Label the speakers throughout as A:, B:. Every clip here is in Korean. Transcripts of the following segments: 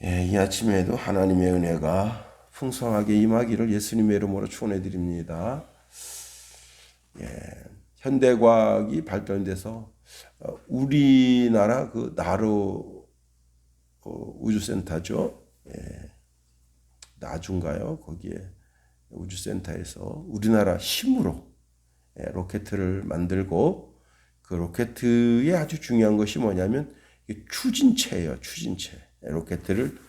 A: 이 아침에도 하나님의 은혜가 풍성하게 임하기를 예수님의 이름으로 축원해 드립니다. 현대과학이 발전돼서 우리나라 그 나로 우주센터죠. 나주인가요? 거기에 우주센터에서 우리나라 힘으로 로켓을 만들고 그 로켓의 아주 중요한 것이 뭐냐면 추진체예요. 추진체. 로켓을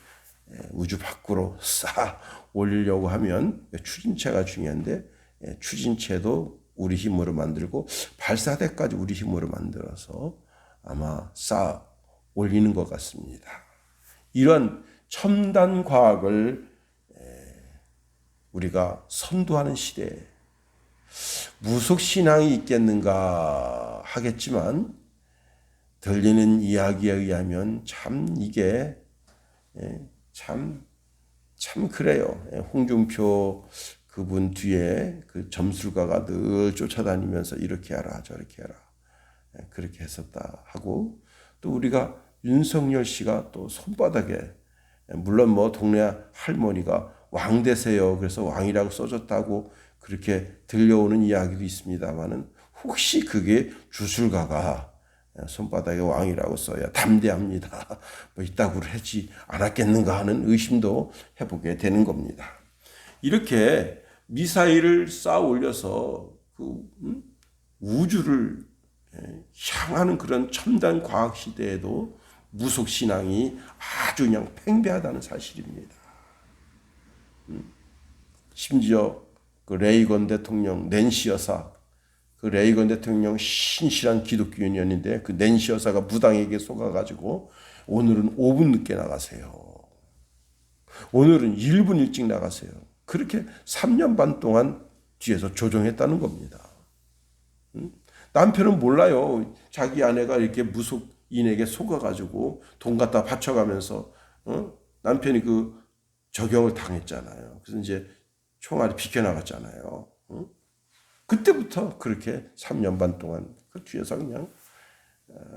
A: 우주 밖으로 싹 올리려고 하면 추진체가 중요한데 추진체도 우리 힘으로 만들고 발사대까지 우리 힘으로 만들어서 아마 싹 올리는 것 같습니다. 이런 첨단 과학을 우리가 선도하는 시대에 무속신앙이 있겠는가 하겠지만 들리는 이야기에 의하면 참 이게 참 그래요. 홍준표 그분 뒤에 그 점술가가 늘 쫓아다니면서 이렇게 하라 저렇게 해라 그렇게 했었다 하고, 또 우리가 윤석열 씨가 또 손바닥에 물론 뭐 동네 할머니가 왕 되세요 그래서 왕이라고 써줬다고 그렇게 들려오는 이야기도 있습니다만은, 혹시 그게 주술가가 손바닥에 왕이라고 써야 담대합니다 뭐 이따구로 하지 않았겠는가 하는 의심도 해보게 되는 겁니다. 이렇게 미사일을 쌓아 올려서 그 우주를 향하는 그런 첨단 과학 시대에도 무속신앙이 아주 그냥 팽배하다는 사실입니다. 심지어 그 레이건 대통령 낸시 여사, 그 레이건 대통령 신실한 기독교인이었는데 그 낸시 여사가 무당에게 속아가지고 오늘은 5분 늦게 나가세요. 오늘은 1분 일찍 나가세요. 그렇게 3년 반 동안 뒤에서 조종했다는 겁니다. 남편은 몰라요. 자기 아내가 이렇게 무속인에게 속아가지고 돈 갖다 바쳐가면서 남편이 그 적용을 당했잖아요. 그래서 이제 총알이 비켜나갔잖아요. 그때부터 그렇게 3년 반 동안 그 뒤에서 그냥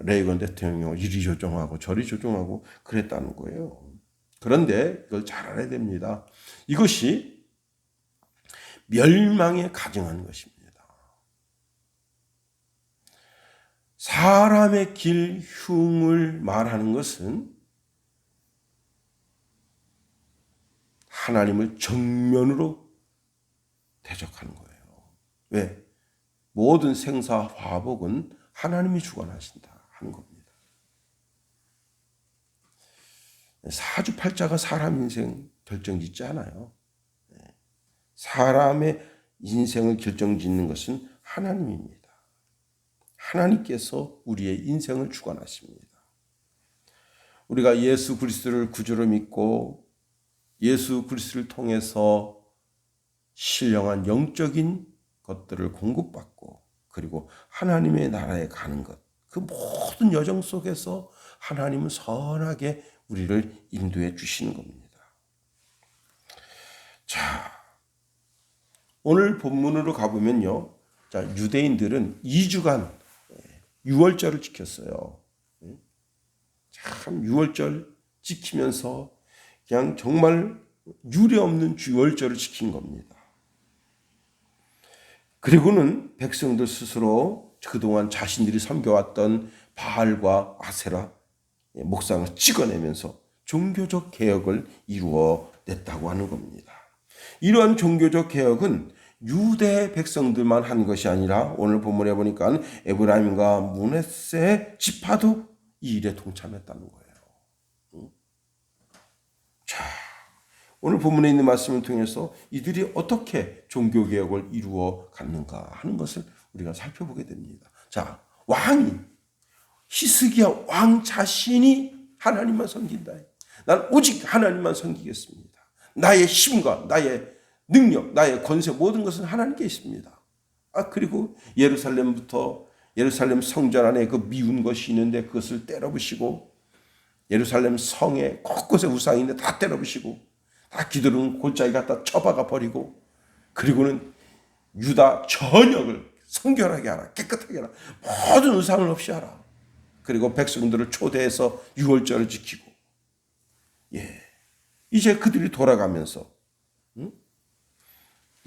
A: 레이건 대통령을 이리 조종하고 저리 조종하고 그랬다는 거예요. 그런데 이걸 잘 알아야 됩니다. 이것이 멸망에 가증한 것입니다. 사람의 길 흉을 말하는 것은 하나님을 정면으로 대적하는 거예요. 왜? 모든 생사 화복은 하나님이 주관하신다 하는 겁니다. 사주팔자가 사람 인생 결정짓지 않아요. 사람의 인생을 결정짓는 것은 하나님입니다. 하나님께서 우리의 인생을 주관하십니다. 우리가 예수 그리스도를 구주로 믿고 예수 그리스도를 통해서 신령한 영적인 것들을 공급받고 그리고 하나님의 나라에 가는 것, 그 모든 여정 속에서 하나님은 선하게 우리를 인도해 주시는 겁니다. 자, 오늘 본문으로 가보면요. 자, 유대인들은 2주간 유월절을 지켰어요. 참 유월절 지키면서 그냥 정말 유례 없는 유월절을 지킨 겁니다. 그리고는 백성들 스스로 그동안 자신들이 섬겨왔던 바알과 아세라 목상을 찍어내면서 종교적 개혁을 이루어냈다고 하는 겁니다. 이러한 종교적 개혁은 유대 백성들만 한 것이 아니라 오늘 본문에 보니까 에브라임과 므낫세 지파도 이 일에 동참했다는 거예요. 자, 오늘 본문에 있는 말씀을 통해서 이들이 어떻게 종교개혁을 이루어 갔는가 하는 것을 우리가 살펴보게 됩니다. 자, 왕이 히스기야 왕 자신이 하나님만 섬긴다. 난 오직 하나님만 섬기겠습니다. 나의 힘과 나의 능력, 나의 권세 모든 것은 하나님께 있습니다. 그리고 예루살렘부터 예루살렘 성전 안에 그 미운 것이 있는데 그것을 때려부시고 예루살렘 성에 곳곳에 우상이 있는데 다 때려부시고 다 기드론 골짜기 갖다 쳐박아 버리고 그리고는 유다 전역을 성결하게 하라, 깨끗하게 하라, 모든 우상을 없이 하라. 그리고 백성들을 초대해서 유월절을 지키고 이제 그들이 돌아가면서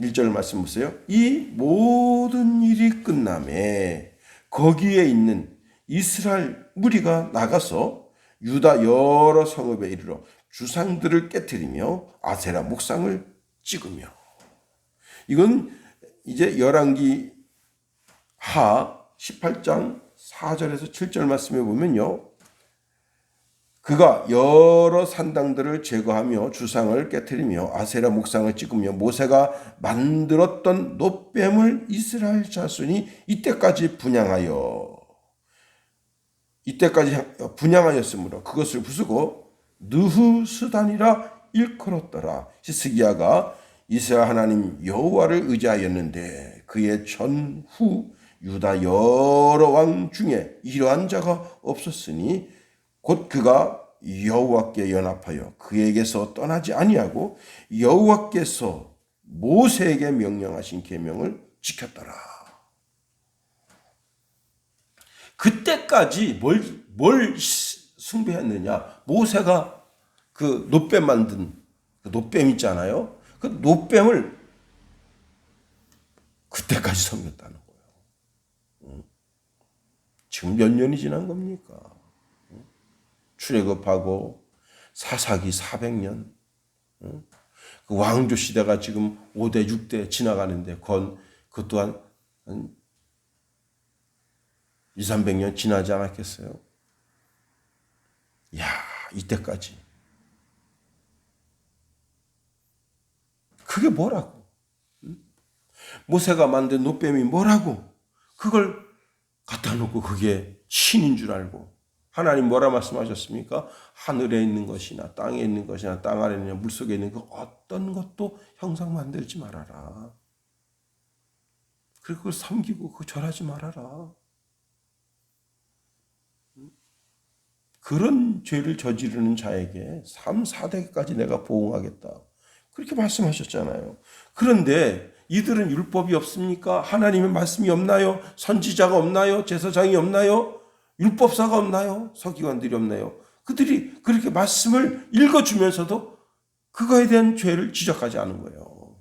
A: 1절 말씀 보세요. 이 모든 일이 끝남에 거기에 있는 이스라엘 무리가 나가서 유다 여러 성읍에 이르러 주상들을 깨뜨리며 아세라 목상을 찍으며. 이건 이제 열왕기 하 18장 4절에서 7절 말씀에 보면요. 그가 여러 산당들을 제거하며 주상을 깨뜨리며 아세라 목상을 찍으며 모세가 만들었던 놋뱀을 이스라엘 자손이 이때까지 분양하였으므로 그것을 부수고 느후스단이라 일컬었더라. 히스기야가 이스라엘 하나님 여호와를 의지하였는데 그의 전후 유다 여러 왕 중에 이러한 자가 없었으니 곧 그가 여호와께 연합하여 그에게서 떠나지 아니하고 여호와께서 모세에게 명령하신 계명을 지켰더라. 그때까지 뭘 숭배했느냐? 모세가 그 놋뱀 만든 그 놋뱀 있잖아요. 그 놋뱀을 그때까지 섬겼다는 거예요. 지금 몇 년이 지난 겁니까? 출애굽하고 사사기 400년, 그 왕조 시대가 지금 5대 6대 지나가는데 그 또한 한 2, 300년 지나지 않았겠어요? 야, 이때까지. 그게 뭐라고? 모세가 만든 놋뱀이 뭐라고? 그걸 갖다 놓고 그게 신인 줄 알고. 하나님 뭐라 말씀하셨습니까? 하늘에 있는 것이나 땅에 있는 것이나 땅 아래 있는 물속에 있는 것 어떤 것도 형상 만들지 말아라. 그리고 그걸 섬기고 그거 절하지 말아라. 그런 죄를 저지르는 자에게 3, 4대까지 내가 보응하겠다. 그렇게 말씀하셨잖아요. 그런데 이들은 율법이 없습니까? 하나님의 말씀이 없나요? 선지자가 없나요? 제사장이 없나요? 율법사가 없나요? 서기관들이 없나요? 그들이 그렇게 말씀을 읽어주면서도 그거에 대한 죄를 지적하지 않은 거예요.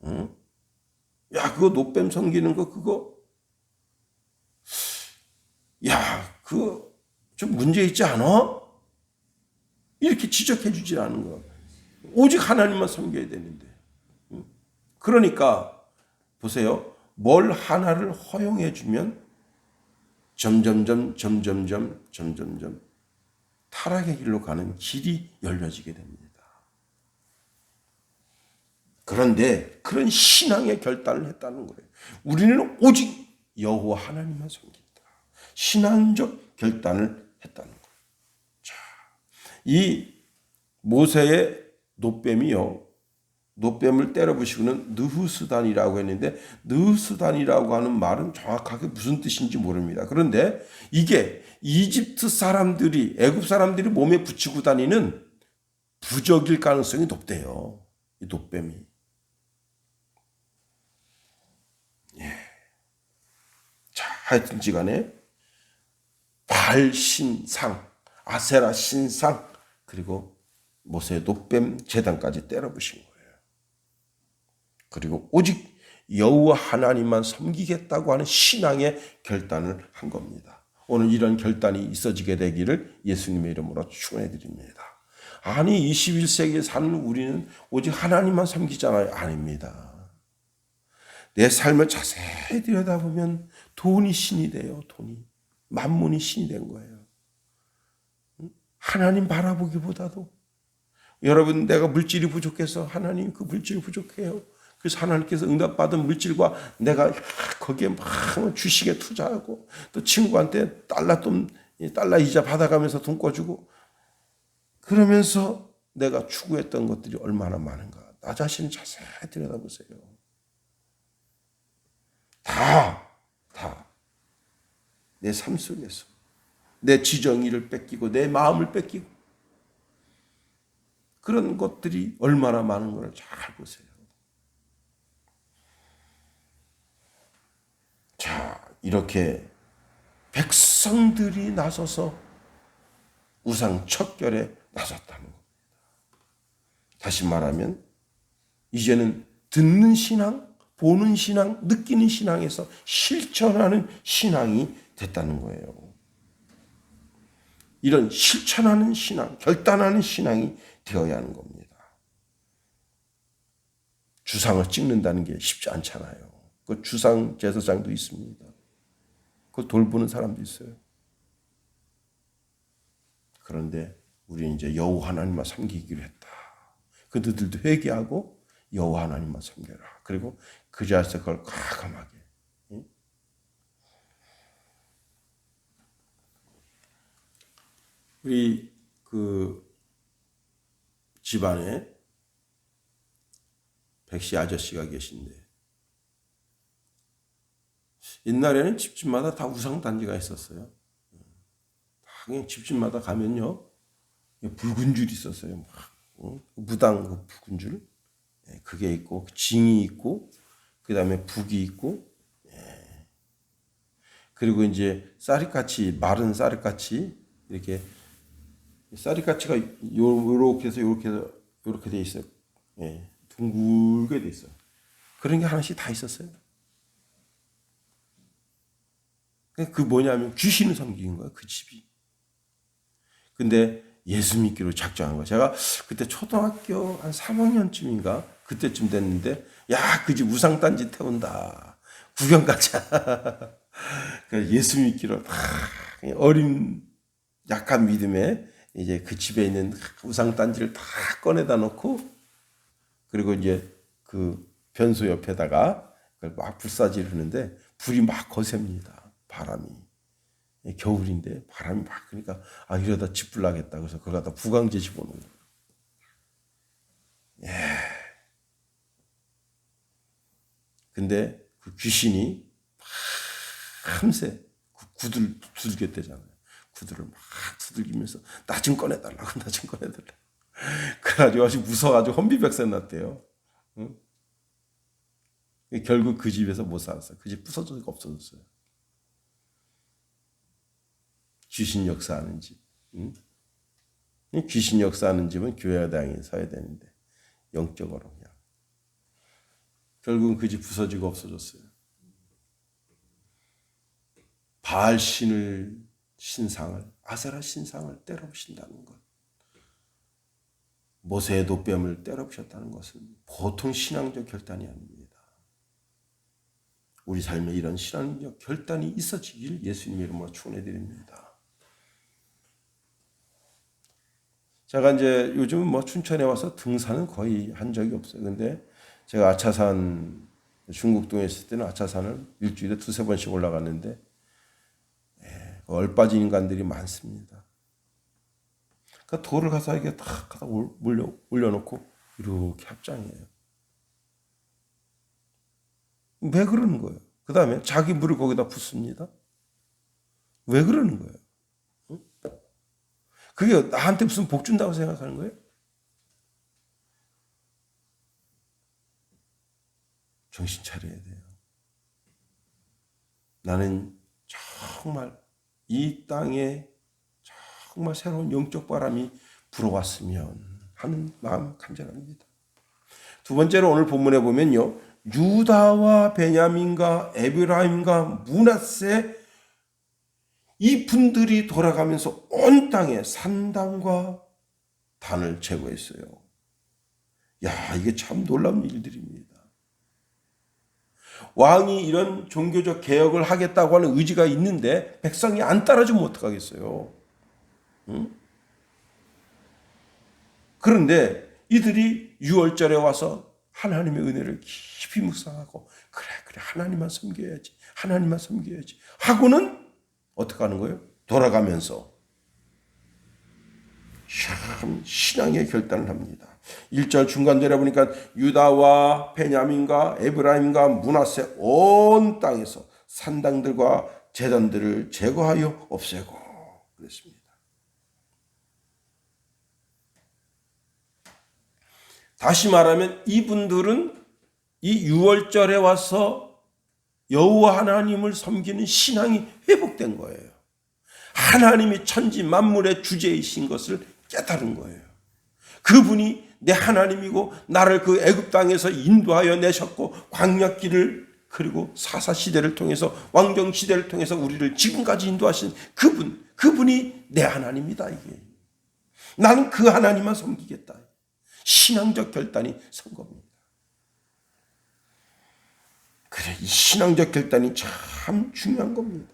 A: 응? 야, 그거 놋뱀 섬기는 거 그거? 야, 그거 좀 문제 있지 않아? 이렇게 지적해 주지 않은 거예요. 오직 하나님만 섬겨야 되는데. 그러니까 보세요. 뭘 하나를 허용해 주면 점점점 타락의 길로 가는 길이 열려지게 됩니다. 그런데 그런 신앙의 결단을 했다는 거예요. 우리는 오직 여호와 하나님만 섬긴다. 신앙적 결단을 했다는 거예요. 자, 이 모세의 놋뱀이요. 놋뱀을 때려 부시고는 느후스단이라고 했는데 느후스단이라고 하는 말은 정확하게 무슨 뜻인지 모릅니다. 그런데 이게 이집트 사람들이 애굽 사람들이 몸에 붙이고 다니는 부적일 가능성이 높대요. 이 놋뱀이. 예. 자, 하여튼지 간에 바알 신상, 아세라 신상, 그리고 모세의 놋뱀 제단까지 때려 부신 거예요. 그리고 오직 여호와 하나님만 섬기겠다고 하는 신앙의 결단을 한 겁니다. 오늘 이런 결단이 있어지게 되기를 예수님의 이름으로 축원해 드립니다. 아니 21세기에 사는 우리는 오직 하나님만 섬기잖아요. 아닙니다. 내 삶을 자세히 들여다보면 돈이 신이 돼요. 돈이. 만문이 신이 된 거예요. 하나님 바라보기보다도 여러분 내가 물질이 부족해서 하나님 그 물질이 부족해요. 그래서 하나님께서 응답받은 물질과 내가 거기에 막 주식에 투자하고 또 친구한테 달러 이자 받아가면서 돈 꿔주고 그러면서 내가 추구했던 것들이 얼마나 많은가. 나 자신을 자세히 들여다보세요. 다 내 삶 속에서 내 지정의를 뺏기고 내 마음을 뺏기고 그런 것들이 얼마나 많은 걸 잘 보세요. 자, 이렇게 백성들이 나서서 우상 척결에 나섰다는 겁니다. 다시 말하면 이제는 듣는 신앙, 보는 신앙, 느끼는 신앙에서 실천하는 신앙이 됐다는 거예요. 이런 실천하는 신앙, 결단하는 신앙이 되어야 하는 겁니다. 주상을 찍는다는 게 쉽지 않잖아요. 그 주상 제사장도 있습니다. 그걸 돌보는 사람도 있어요. 그런데 우리는 이제 여호와 하나님만 섬기기로 했다. 그들도 회개하고 여호와 하나님만 섬겨라. 그리고 그 자리에서 그걸 과감하게. 우리 그 집안에 백씨 아저씨가 계신데 옛날에는 집집마다 다 우상단지가 있었어요. 그냥 집집마다 가면요 붉은 줄이 있었어요. 무당 그 붉은 줄 그게 있고 징이 있고 그 다음에 북이 있고 그리고 이제 쌀이같이 마른 쌀이같이 이렇게 쌀이같이가 요렇게 해서 요렇게 돼 있어요. 둥글게 돼 있어요. 그런 게 하나씩 다 있었어요. 그 뭐냐면 귀신을 섬기는 거예요. 그 집이. 근데 예수 믿기로 작정한 거예요. 제가 그때 초등학교 한 3학년쯤인가 그때쯤 됐는데 야, 그 집 우상단지 태운다. 구경 가자. 예수 믿기로 어린 약한 믿음에 이제 그 집에 있는 우상단지를 다 꺼내다 놓고 그리고 이제 그 변소 옆에다가 그걸 막 불사지를 하는데 불이 막 거셉니다. 바람이. 겨울인데 바람이 막 그러니까 이러다 집불 나겠다. 그래서 그걸 갖다 부강제 집어넣는 거예요. 근데 그 귀신이 밤새 그 구들 두들겼대잖아요. 구들을 막 두들기면서 나 좀 꺼내달라고 나 좀 꺼내달라고. 그래가지고 아주 무서워가지고 혼비백산 났대요. 응? 결국 그 집에서 못 살았어요. 그 집 부서져서 없어졌어요. 귀신 역사하는 집. 응? 귀신 역사하는 집은 교회가 당연히 서야 되는데 영적으로 그냥. 결국은 그 집 부서지고 없어졌어요. 바알 신상을 아세라 신상을 때려부신다는 것. 모세의 놋뱀을 때려부셨다는 것은 보통 신앙적 결단이 아닙니다. 우리 삶에 이런 신앙적 결단이 있어지길 예수님 이름으로 축원해드립니다. 제가 이제 요즘은 뭐 춘천에 와서 등산은 거의 한 적이 없어요. 근데 제가 아차산 중국동에 있을 때는 아차산을 일주일에 2-3번씩 올라갔는데 얼빠진 인간들이 많습니다. 그러니까 돌을 가서 이렇게 탁 갖다 올려놓고 이렇게 합장해요. 왜 그러는 거예요? 그 다음에 자기 물을 거기다 붓습니다. 왜 그러는 거예요? 그게 나한테 무슨 복 준다고 생각하는 거예요? 정신 차려야 돼요. 나는 정말 이 땅에 정말 새로운 영적 바람이 불어왔으면 하는 마음 간절합니다. 두 번째로 오늘 본문에 보면요. 유다와 베냐민과 에브라임과 므낫세 이 분들이 돌아가면서 온 땅에 산당과 단을 제거했어요. 야, 이게 참 놀라운 일들입니다. 왕이 이런 종교적 개혁을 하겠다고 하는 의지가 있는데 백성이 안 따라주면 어떡하겠어요? 응? 그런데 이들이 6월절에 와서 하나님의 은혜를 깊이 묵상하고 그래 하나님만 섬겨야지 하나님만 섬겨야지 하고는 어떻게 하는 거예요? 돌아가면서 참 신앙의 결단을 합니다. 1절 중간 내려보니까 유다와 베냐민과 에브라임과 므낫세 온 땅에서 산당들과 제단들을 제거하여 없애고 그랬습니다. 다시 말하면 이분들은 이 6월절에 와서 여호와 하나님을 섬기는 신앙이 회복된 거예요. 하나님이 천지 만물의 주제이신 것을 깨달은 거예요. 그분이 내 하나님이고 나를 그 애굽 땅에서 인도하여 내셨고 광야길을 그리고 사사 시대를 통해서 왕정 시대를 통해서 우리를 지금까지 인도하신 그분이 내 하나님이다. 이게 나는 그 하나님만 섬기겠다. 신앙적 결단이 선 겁니다. 그래, 이 신앙적 결단이 참 중요한 겁니다.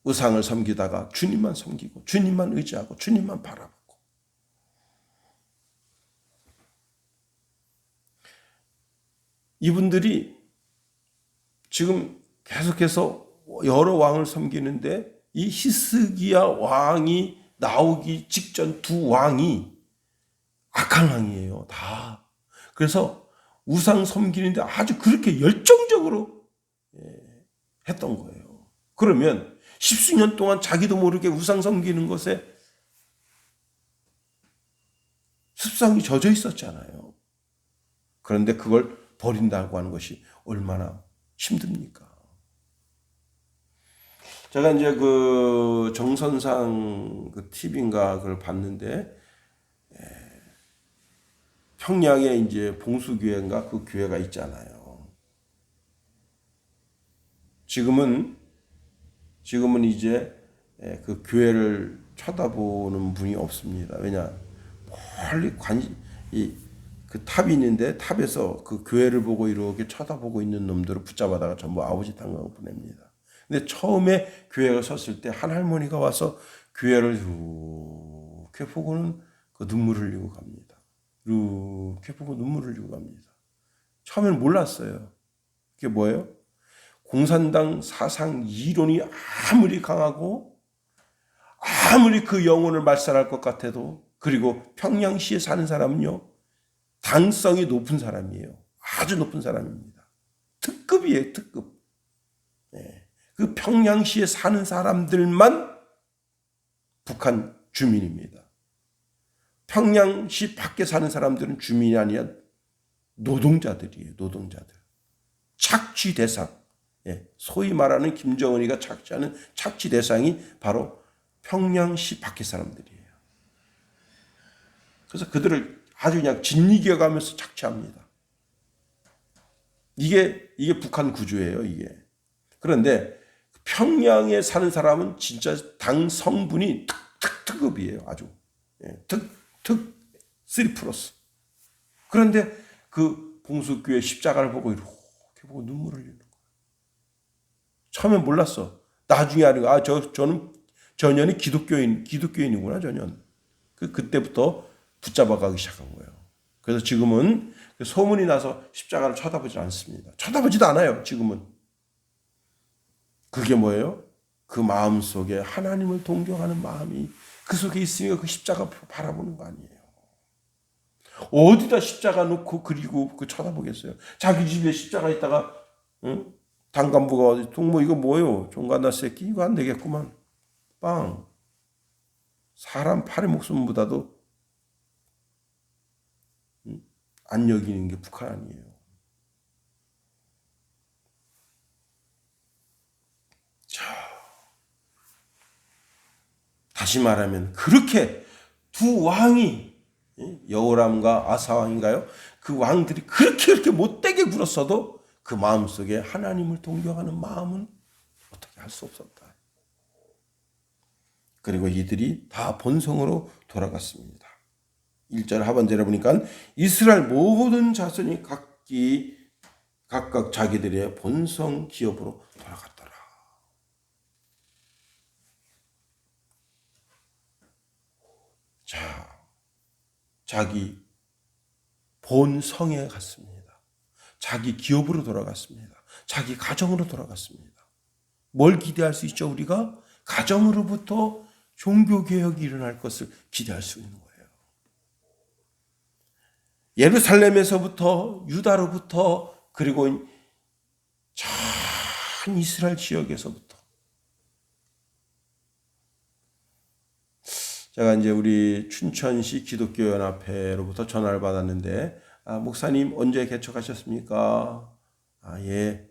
A: 우상을 섬기다가 주님만 섬기고 주님만 의지하고 주님만 바라보고 이분들이 지금 계속해서 여러 왕을 섬기는데 이 히스기야 왕이 나오기 직전 두 왕이 악한 왕이에요. 다. 그래서 우상 섬기는데 아주 그렇게 열정적으로 했던 거예요. 그러면 십수년 동안 자기도 모르게 우상 섬기는 것에 습성이 젖어 있었잖아요. 그런데 그걸 버린다고 하는 것이 얼마나 힘듭니까? 제가 이제 그 정선상 그 TV인가 그걸 봤는데 평양에 이제 봉수교회인가 그 교회가 있잖아요. 지금은 이제 그 교회를 쳐다보는 분이 없습니다. 왜냐? 멀리 그 탑이 있는데 탑에서 그 교회를 보고 이렇게 쳐다보고 있는 놈들을 붙잡아다가 전부 아우짓 한강 보냅니다. 근데 처음에 교회가 섰을 때 한 할머니가 와서 교회를 이렇게 보고는 그 눈물을 흘리고 갑니다. 이렇게 보고 눈물을 흘리고 갑니다. 처음에는 몰랐어요. 그게 뭐예요? 공산당 사상 이론이 아무리 강하고 아무리 그 영혼을 말살할 것 같아도 그리고 평양시에 사는 사람은요. 당성이 높은 사람이에요. 아주 높은 사람입니다. 특급이에요. 특급. 네. 그 평양시에 사는 사람들만 북한 주민입니다. 평양시 밖에 사는 사람들은 주민이 아니라 노동자들이에요. 노동자들. 착취 대상. 소위 말하는 김정은이가 착취하는 착취 대상이 바로 평양시 밖의 사람들이에요. 그래서 그들을 아주 그냥 진리겨가면서 착취합니다. 이게 북한 구조예요, 이게. 그런데 평양에 사는 사람은 진짜 당 성분이 특급이에요, 아주. 특 3+. 그런데 그 봉수교회 십자가를 보고 이렇게 보고 눈물을 흘리는 거예요. 처음엔 몰랐어. 나중에 알고 저는 전현이 기독교인이구나, 전현. 그때부터 붙잡아가기 시작한 거예요. 그래서 지금은 소문이 나서 십자가를 쳐다보지 않습니다. 쳐다보지도 않아요, 지금은. 그게 뭐예요? 그 마음 속에 하나님을 동경하는 마음이 그 속에 있으니까 그 십자가 바라보는 거 아니에요. 어디다 십자가 놓고 그리고 그 쳐다보겠어요? 자기 집에 십자가 있다가 응? 당간부가 어디 동무 이거 뭐예요? 종간나 새끼 이거 안 되겠구만. 빵. 사람 팔의 목숨보다도 안 여기는 게 북한 아니에요. 자, 다시 말하면 그렇게 두 왕이 여호람과 아사 왕인가요? 그 왕들이 그렇게 못되게 굴었어도 그 마음속에 하나님을 동경하는 마음은 어떻게 할 수 없었다. 그리고 이들이 다 본성으로 돌아갔습니다. 1절 하반절에 보니까 이스라엘 모든 자손이 각각 자기들의 본성 기업으로 돌아갔더라. 자, 자기 본성에 갔습니다. 자기 기업으로 돌아갔습니다. 자기 가정으로 돌아갔습니다. 뭘 기대할 수 있죠? 우리가 가정으로부터 종교개혁이 일어날 것을 기대할 수 있는 거예요. 예루살렘에서부터 유다로부터 그리고 전 이스라엘 지역에서부터 제가 이제 우리 춘천시 기독교연합회로부터 전화를 받았는데 목사님 언제 개척하셨습니까? 예.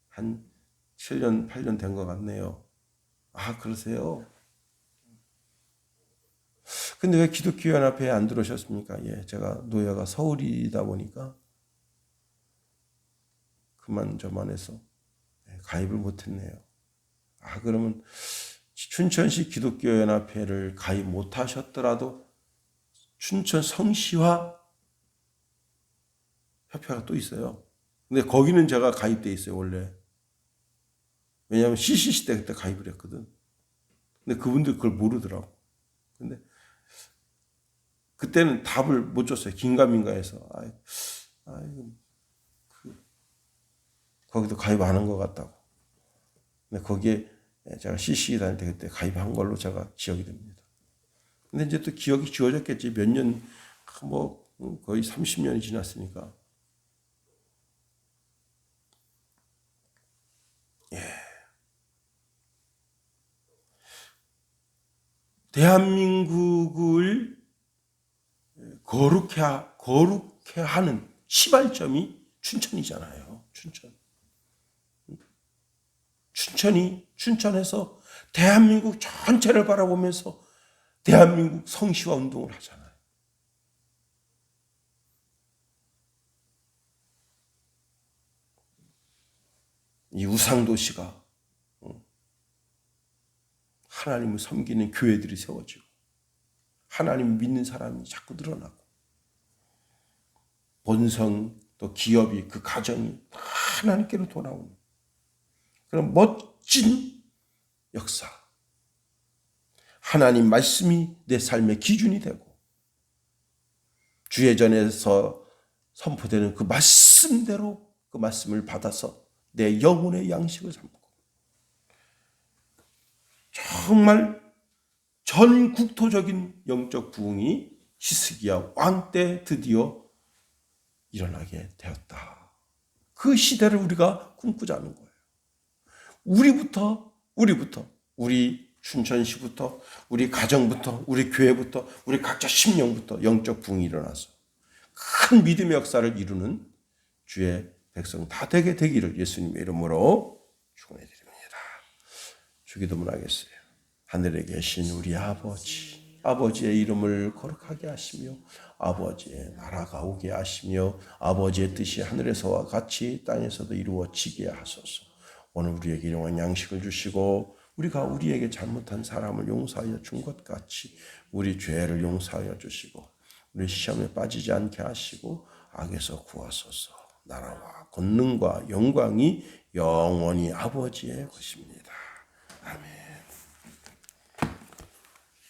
A: 한 7년, 8년 된 것 같네요. 그러세요? 근데 왜 기독교연합회에 안 들어오셨습니까? 예, 제가 노예가 서울이다 보니까 그만저만해서 가입을 못했네요. 그러면 춘천시 기독교연합회를 가입 못하셨더라도 춘천 성시화 협회가 또 있어요. 근데 거기는 제가 가입돼 있어요, 원래. 왜냐하면 CCC 때 그때 가입을 했거든. 근데 그분들 그걸 모르더라고. 근데 그때는 답을 못 줬어요. 긴가민가해서. 거기도 가입 안 한 것 같다고. 근데 거기에 제가 CCC 다닐 때 그때 가입한 걸로 제가 기억이 됩니다. 근데 이제 또 기억이 지워졌겠지. 몇 년, 뭐, 거의 30년이 지났으니까. 예. 대한민국을 거룩해 하는 시발점이 춘천이잖아요. 춘천에서 대한민국 전체를 바라보면서 대한민국 성시화 운동을 하잖아요. 이 우상도시가 하나님을 섬기는 교회들이 세워지고 하나님 믿는 사람이 자꾸 늘어나고 본성 또 기업이 그 가정이 다 하나님께로 돌아오는 그런 멋진 역사. 하나님 말씀이 내 삶의 기준이 되고 주예전에서 선포되는 그 말씀대로 그 말씀을 받아서 내 영혼의 양식을 삼고 정말 전 국토적인 영적 부흥이 히스기야 왕 때 드디어 일어나게 되었다. 그 시대를 우리가 꿈꾸자는 거예요. 우리부터 우리 춘천시부터 우리 가정부터 우리 교회부터 우리 각자 심령부터 영적 부흥이 일어나서 큰 믿음의 역사를 이루는 주의 백성 다 되게 되기를 예수님의 이름으로 축원해 드립니다. 주기도문 하겠어요. 하늘에 계신 우리 아버지의 이름을 거룩하게 하시며 아버지의 나라가 오게 하시며 아버지의 뜻이 하늘에서와 같이 땅에서도 이루어지게 하소서. 오늘 우리에게 일용할 양식을 주시고 우리가 우리에게 잘못한 사람을 용서하여 준 것 같이 우리 죄를 용서하여 주시고 우리 시험에 빠지지 않게 하시고 악에서 구하소서. 나라와 권능과 영광이 영원히 아버지의 것입니다. 아멘.